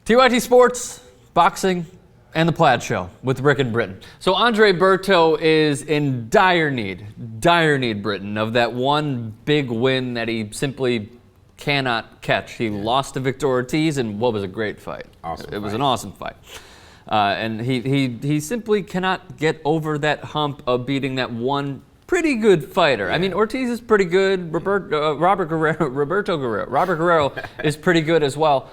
TYT Sports, boxing, and the Plaid Show with Rick and Britton. So Andre Berto is in dire need, Britton, of that one big win that he simply cannot catch. He lost to Victor Ortiz in what was a great fight. It was an awesome fight. And he simply cannot get over that hump of beating that one pretty good fighter. I mean, Ortiz is pretty good. Robert Guerrero is pretty good as well.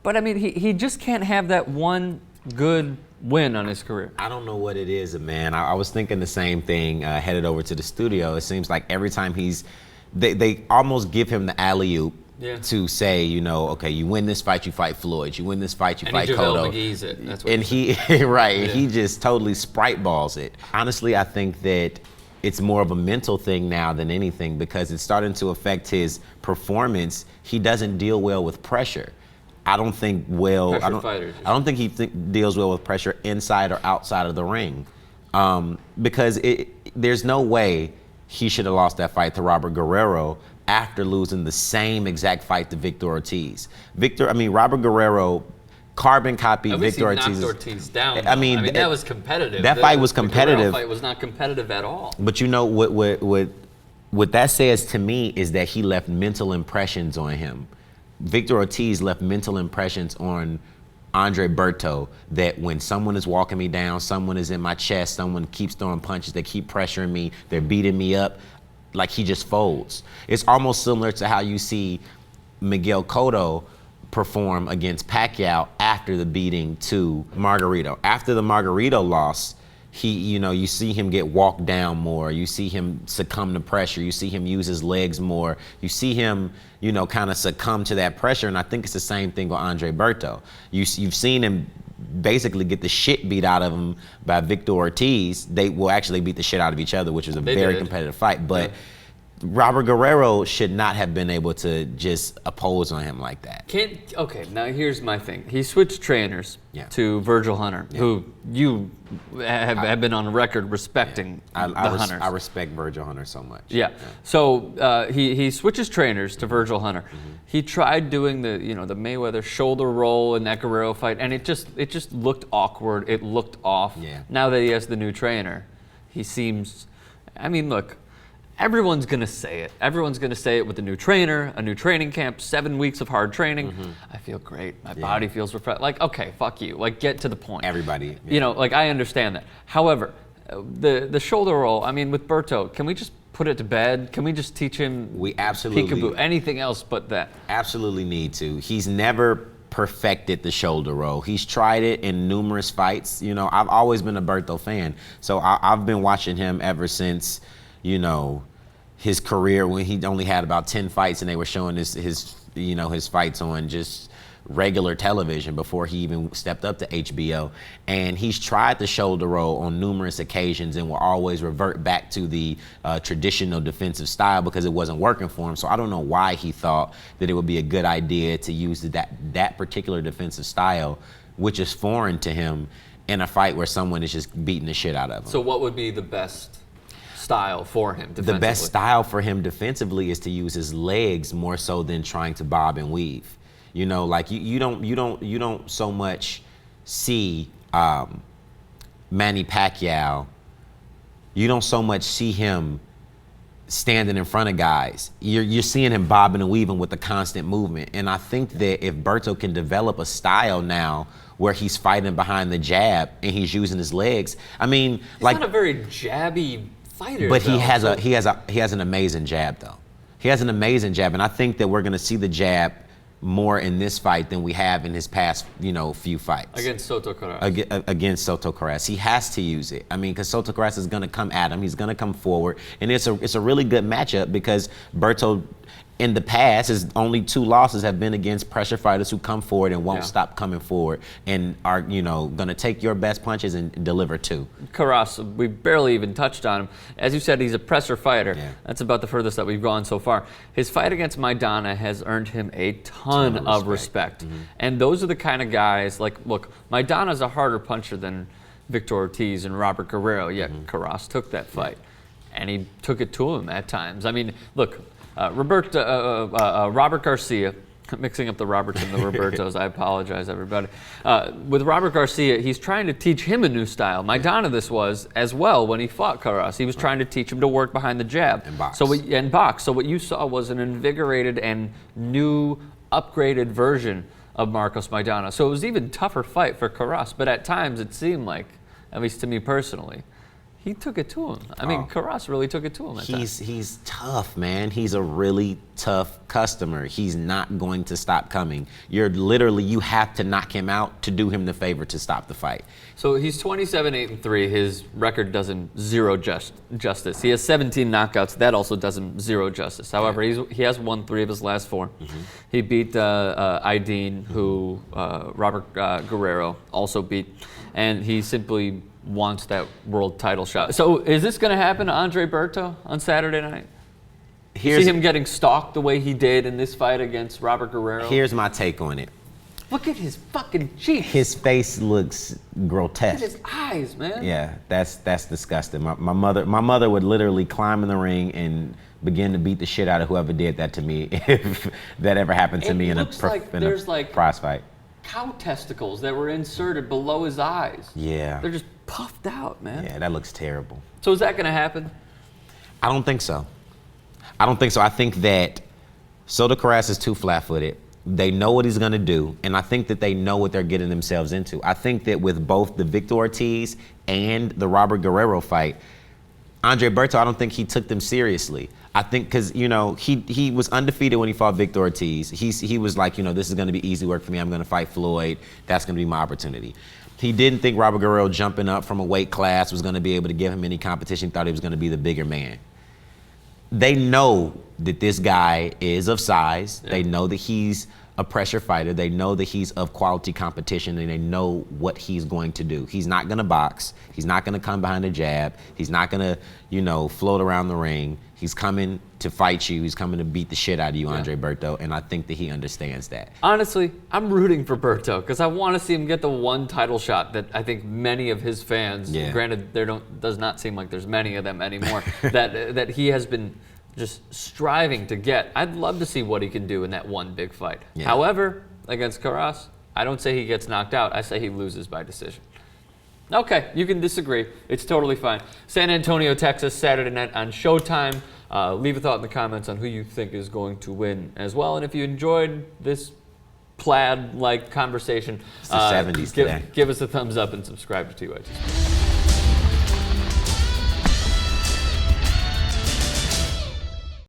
But I mean, he just can't have that one good win on his career. I don't know what it is, man. I was thinking the same thing headed over to the studio. It seems like every time they almost give him the alley-oop to say, you know, okay, you win this fight, you fight Floyd. You win this fight, you fight Cotto. McGee's it. That's what and he just totally sprite balls it. Honestly, I think that it's more of a mental thing now than anything because it's starting to affect his performance. He doesn't deal well with pressure. I don't think he deals well with pressure inside or outside of the ring, because there's no way he should have lost that fight to Robert Guerrero after losing the same exact fight to Victor Ortiz. Robert Guerrero carbon copied Victor Ortiz. At least he knocked Ortiz down. I mean, that was competitive. That fight was competitive. The Guerrero fight was not competitive at all. But you know what that says to me is that he left mental impressions on him. Victor Ortiz left mental impressions on Andre Berto that when someone is walking me down, someone is in my chest, someone keeps throwing punches, they keep pressuring me, they're beating me up, like he just folds. It's almost similar to how you see Miguel Cotto perform against Pacquiao after the beating to Margarito. After the Margarito loss, you see him get walked down more. You see him succumb to pressure. You see him use his legs more. You see him, kind of succumb to that pressure. And I think it's the same thing with Andre Berto. You've seen him basically get the shit beat out of him by Victor Ortiz. They will actually beat the shit out of each other, which was a very competitive fight. But Robert Guerrero should not have been able to just oppose on him like that. Okay, now here's my thing. He switched trainers to Virgil Hunter, who you have been on record respecting the Hunters. I respect Virgil Hunter so much. Yeah. So he switches trainers to Virgil Hunter. He tried doing the Mayweather shoulder roll in that Guerrero fight, and it just looked awkward. It looked off. Yeah. Now that he has the new trainer, he seems. I mean, look. Everyone's going to say it. Everyone's going to say it with a new trainer, a new training camp, 7 weeks of hard training. I feel great. My body feels refreshed. Like, okay, fuck you. Like, get to the point. Everybody. I understand that. However, the shoulder roll, with Berto, can we just put it to bed? Can we just teach him peekaboo, anything else but that? Absolutely need to. He's never perfected the shoulder roll. He's tried it in numerous fights. I've always been a Berto fan. So I've been watching him ever since his career, when he only had about 10 fights and they were showing his fights on just regular television before he even stepped up to HBO. And he's tried the shoulder roll on numerous occasions and will always revert back to the traditional defensive style because it wasn't working for him. So I don't know why he thought that it would be a good idea to use that particular defensive style, which is foreign to him, in a fight where someone is just beating the shit out of him. So what would be the best style for him defensively? The best style for him defensively is to use his legs more so than trying to bob and weave. You don't so much see Manny Pacquiao. You don't so much see him standing in front of guys. You're seeing him bobbing and weaving with the constant movement. And I think that if Berto can develop a style now where he's fighting behind the jab and he's using his legs, he's not a very jabby fighter, but he has an amazing jab though. He has an amazing jab, and I think that we're going to see the jab more in this fight than we have in his past, few fights. Against Soto Karass. Against Soto Karass, he has to use it. Because Soto Karass is going to come at him. He's going to come forward, and it's a really good matchup because Berto, in the past, his only 2 losses have been against pressure fighters who come forward and won't stop coming forward and are, going to take your best punches and deliver 2. Karass, we barely even touched on him. As you said, he's a presser fighter. Yeah. That's about the furthest that we've gone so far. His fight against Maidana has earned him a ton of respect. And those are the kind of guys, look, Maidana's a harder puncher than Victor Ortiz and Robert Guerrero. Yeah, Karass took that fight. And he took it to him at times. Robert Garcia Mixing up the Roberts and the Robertos. I apologize, everybody. With Robert Garcia, he's trying to teach him a new style. Maidana this was as well when he fought Karass. He was trying to teach him to work behind the jab. And box. And box. So what you saw was an invigorated and new, upgraded version of Marcos Maidana. So it was even tougher fight for Karass. But at times it seemed like, at least to me personally, he took it to him. I mean, Karass really took it to him. He's tough, man. He's a really tough customer. He's not going to stop coming. You have to knock him out to do him the favor to stop the fight. So he's 27-8-3. His record does him zero justice. He has 17 knockouts. That also does him zero justice. However, he has won 3 of his last 4. Mm-hmm. He beat Aydin, who Robert Guerrero also beat, and he simply wants that world title shot. So is this going to happen to Andre Berto on Saturday night? See him getting stalked the way he did in this fight against Robert Guerrero? Here's my take on it. Look at his fucking cheeks. His face looks grotesque. Look at his eyes, man. Yeah, that's disgusting. My mother would literally climb in the ring and begin to beat the shit out of whoever did that to me if that ever happened to me in a prize fight. Cow testicles that were inserted below his eyes. Yeah. They're just puffed out, man. Yeah, that looks terrible. So is that going to happen? I don't think so. I think that Soto Karass is too flat-footed. They know what he's going to do, and I think that they know what they're getting themselves into. I think that with both the Victor Ortiz and the Robert Guerrero fight, Andre Berto, I don't think he took them seriously. I think because, he was undefeated when he fought Victor Ortiz. He was like, this is going to be easy work for me. I'm going to fight Floyd. That's going to be my opportunity. He didn't think Robert Guerrero jumping up from a weight class was going to be able to give him any competition. He thought he was going to be the bigger man. They know that this guy is of size. Yeah. They know that he's a pressure fighter. They know that he's of quality competition, and they know what he's going to do. He's not going to box. He's not going to come behind a jab. He's not going to, float around the ring. He's coming to fight you. He's coming to beat the shit out of you, Andre Berto, and I think that he understands that. Honestly, I'm rooting for Berto because I want to see him get the one title shot that I think many of his fans, granted does not seem like there's many of them anymore, that he has been just striving to get. I'd love to see what he can do in that one big fight. Yeah. However, against Karass, I don't say he gets knocked out. I say he loses by decision. Okay, you can disagree. It's totally fine. San Antonio, Texas, Saturday night on Showtime. Leave a thought in the comments on who you think is going to win as well. And if you enjoyed this plaid-like conversation, it's the 70s today. Give us a thumbs up and subscribe to TYTSports.